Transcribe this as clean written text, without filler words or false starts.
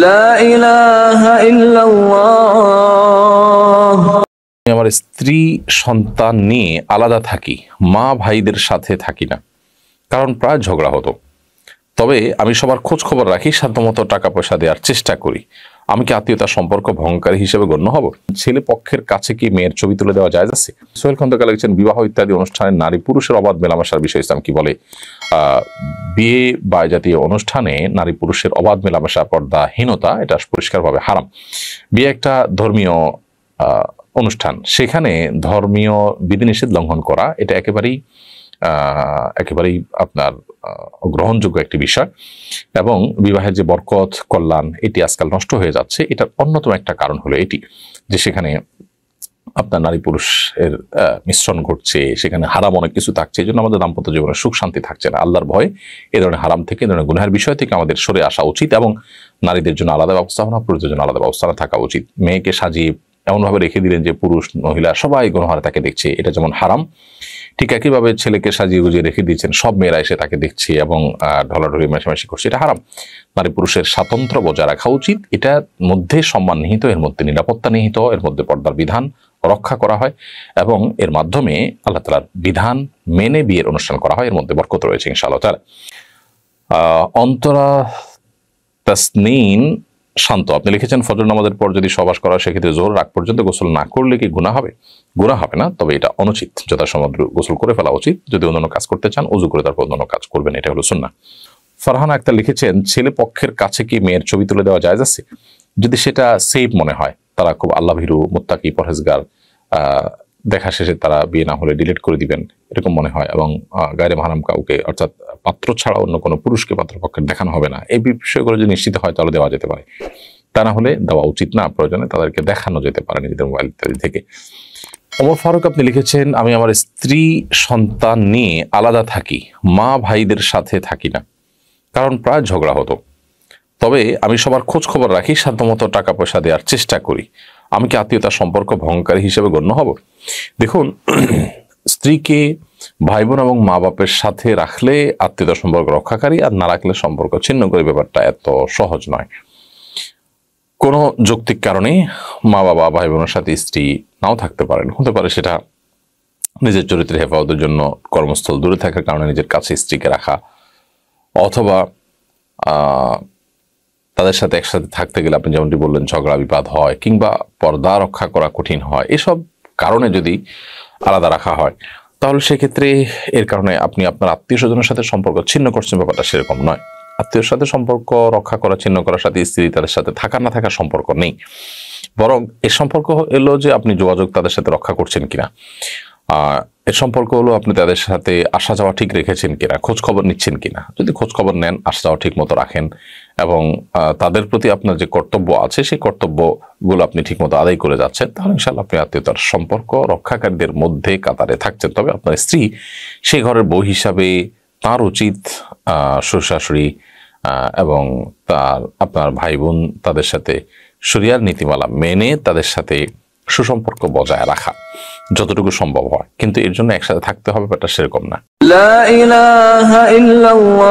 লা ইলাহা ইল্লাল্লাহ। আমার স্ত্রী সন্তান নিয়ে আলাদা থাকি, মা ভাইদের সাথে থাকি না, কারণ প্রায় ঝগড়া হতো। তবে আমি সবার খোঁজ খবর রাখি, সাধ্যমতো টাকা পয়সা দেওয়ার চেষ্টা করি। আমি কি আত্মীয়তার সম্পর্ক ভঙ্গকারী হিসেবে গণ্য হব? ছেলে পক্ষের কাছে কি মেয়ের ছবি তুলে দেওয়া যায় আছে? সোহেল খন্দকার লিখছেন, বিবাহ ইত্যাদি অনুষ্ঠানে নারী পুরুষের অবাধ মেলামেশার বিষয়ে ইসলাম কি বলে? বিয়ে বা জাতীয় অনুষ্ঠানে নারী পুরুষের অবাধ মেলামেশা পর্দাহীনতা, এটা পরিষ্কারভাবে হারাম। বিয়ে একটা ধর্মীয় অনুষ্ঠান, সেখানে ধর্মীয় বিধিনিষেধ লঙ্ঘন করা এটা একেবারেই আপনার গ্রহণযোগ্য একটি বিষয়। এবং বিবাহের যে বরকত কল্যাণ এটি আজকাল নষ্ট হয়ে যাচ্ছে, এটার অন্যতম একটা কারণ হলো এটি যে সেখানে আপনার নারী পুরুষের মিশ্রণ ঘটছে, সেখানে হারাম অনেক কিছু থাকছে। এই জন্য আমাদের দাম্পত্য জীবনে সুখ শান্তি থাকছে না। আল্লাহর ভয়ে এ ধরনের হারাম থেকে, এ ধরনের গুনাহের বিষয় থেকে আমাদের সরে আসা উচিত এবং নারীদের জন্য আলাদা ব্যবস্থাপনা, পুরুষদের জন্য আলাদা ব্যবস্থাপনা থাকা উচিত। মেয়েকে সাজিয়ে এমনভাবে রেখে দিলেন যে পুরুষ মহিলা সবাই গুনহারে তাকে দেখছে, এটা যেমন হারাম, ঠিক একইভাবে ছেলেকে সাজিয়ে গুজিয়ে রেখে দিয়েছেন, সব মেয়েরা এসে তাকে দেখছে এবং ঢলাঢলি মেশামেশি করছে, এটা হারাম। নারী পুরুষের স্বাতন্ত্র্য বজায় রাখা উচিত। এটার মধ্যে সম্মান নিহিত, এর মধ্যে নিরাপত্তা নিহিত, এর মধ্যে পর্দার বিধান রক্ষা করা হয় এবং এর মাধ্যমে আল্লাহ তাআলার বিধান মেনে বিয়ের অনুষ্ঠান করা হয়, এর মধ্যে বরকত রয়েছে ইনশাআল্লাহ তাআলা। অন্তরা তাসনিন শান্ত আপনি লিখেছেন, ফজর নামাজের পর যদি সহবাস করা হয় সেক্ষেত্রে জোহর রাগ পর্যন্ত গোসল না করলে কি গুনাহ হবে? গুনাহ হবে না, তবে এটা অনুচিত। যথাসময় গোসল করে ফেলা উচিত। যদি অন্যান্য কাজ করতে চান ওযু করে তারপর অন্যান্য কাজ করবেন, এটা হলো সুন্নাহ। ফারহানা আক্তার লিখেছেন, ছেলে পক্ষের কাছে কি মেয়ের ছবি তুলে দেওয়া জায়েজ আছে? যদি সেটা সেফ মনে হয়, তারা খুব আল্লাহ ভীরু, মুত্তাকি, পরহেজগার, দেখা শেষে তারা বিয়ে না হলে ডিলিট করে দিবেন এরকম মনে হয়, এবং গায়রে মাহরাম কাউকে অর্থাৎ পাত্র ছাড়া অন্য কোনো পুরুষকে পাত্রপক্ষের দেখানো হবে না, এই বিষয়গুলো যদি নিশ্চিত হয় তাহলে দেওয়া যেতে পারে। তা না হলে দেওয়া উচিত না, প্রয়োজনে তাদেরকে দেখানো যেতে পারে নিজেদের মোবাইল ইত্যাদি থেকে। ওমর ফারুক আপনি লিখেছেন, আমি আমার স্ত্রী সন্তান নিয়ে আলাদা থাকি, মা ভাইদের সাথে থাকি না, কারণ প্রায় ঝগড়া হতো। তবে আমি সবার খোঁজ খবর রাখি, সাধ্যমতো টাকা পয়সা দেওয়ার চেষ্টা করি। আমি কি আত্মীয়তার সম্পর্ক ভঙ্গকারী হিসেবে গণ্য হব? দেখুন, স্ত্রীকে ভাই বোন এবং মা বাপের সাথে রাখলে আত্মীয়তার সম্পর্ক রক্ষাকারী, আর না রাখলে সম্পর্ক ছিন্ন করে, ব্যাপারটা এত সহজ নয়। কোনো যৌক্তিক কারণে মা বাবা ভাই বোনের সাথে স্ত্রী নাও থাকতে পারেন, হতে পারে সেটা নিজের চরিত্রের হেফাজতের জন্য কর্মস্থল দূরে থাকার কারণে নিজের কাছে স্ত্রীকে রাখা, অথবা তাদের সাথে একসাথে থাকতে গেলে আপনি যেমনটি বললেন ঝগড়া বিবাদ হয়, কিংবা পর্দা রক্ষা করা কঠিন হয়, এসব কারণে যদি আলাদা রাখা হয় তাহলে সেক্ষেত্রে এর কারণে আপনি আপনার আত্মীয় স্বজনের সাথে সম্পর্ক ছিন্ন করছেন, ব্যাপারটা সেরকম নয়। আত্মীয়র সাথে সম্পর্ক রক্ষা করা, ছিন্ন করার সাথে স্ত্রী তাদের সাথে থাকার না থাকার সম্পর্ক নেই, বরং এর সম্পর্ক এলো যে আপনি যোগাযোগ তাদের সাথে রক্ষা করছেন কিনা, এর সম্পর্ক হলো আপনি তাদের সাথে আসা যাওয়া ঠিক রেখেছেন কিনা, খোঁজ খবর নিচ্ছেন কিনা। যদি খোঁজ খবর নেন, আসা যাওয়া ঠিক মতো রাখেন এবং তাদের প্রতি আপনার যে কর্তব্য আছে সেই কর্তব্যগুলো আপনি ঠিক মতো আদায় করে যাচ্ছেন, তাহলে ইনশাআল্লাহ আপনি আত্মীয়তার সম্পর্ক রক্ষাকারীদের মধ্যে কাতারে থাকছেন। তবে আপনার স্ত্রী সেই ঘরের বউ হিসাবে তার উচিত শ্বশুর শাশুড়ি এবং আপনার ভাই বোন তাদের সাথে শরিয়ার নীতিমালা মেনে তাদের সাথে সুসম্পর্ক বজায় রাখা যতটুকু সম্ভব হয়, কিন্তু এর জন্য একসাথে থাকতে হবে ব্যাপারটা সেরকম না। লা ইলাহা ইল্লাল্লাহ।